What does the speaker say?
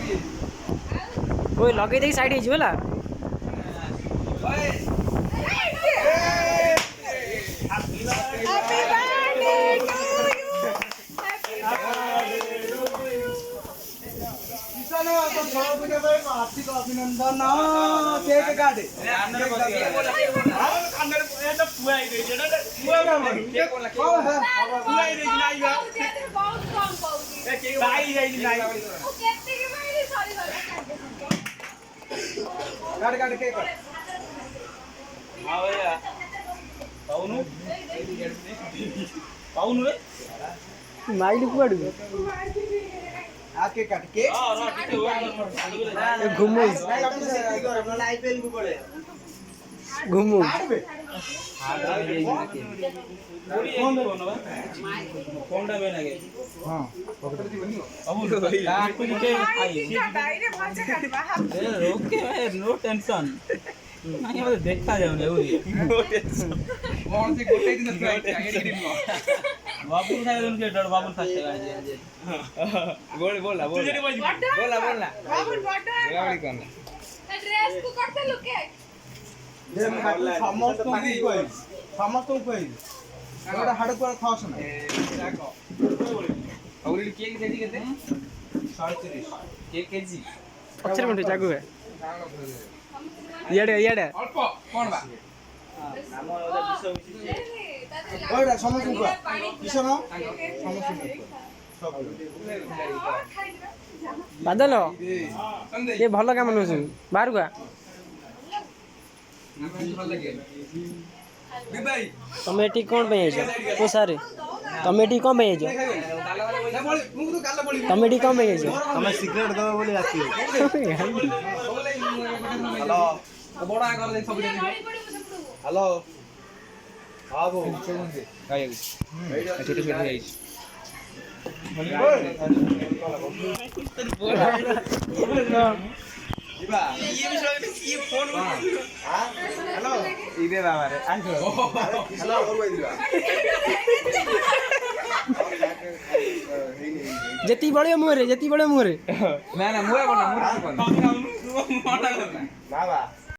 ओए लगे देई साइड हेजु होला हार्दिक अभिनंदन केक काटे माइल कुआडू आके काट केक घुमू आईपीएल को पड़े घुमू नो टेंशन देखा जाऊन बाबू साहब उनके डर बाबू साहब बोल बोला बोला बोला बोला बाबू बॉर्डर गाड़ी करना ड्रेस को करते लुके समस्त को कोई गोटा हाड़ को खास ना और ये केक केजी कितने 130 केक केजी पछर मिनट जागू है याडे अल्प कोन बा ओइरा समस्त को किसन समस्त बादल ये भल काम नौ बाहर का तुम एटी कौन पे आइज ओ सारे तुम एटी कौन पे आइज तुम एटी कौन पे आइज हमें सिगरेट दो बोली आती हेलो बड़ा कर दे सब हेलो हां वो आइए छोटे छोटे आइए जीवा ये भी ये फोन हेलो इधर बाबा रे आंसो हेलो और वही दिवा जेती बड़े मुहरे ना ना मुए बना मुए बना बाबा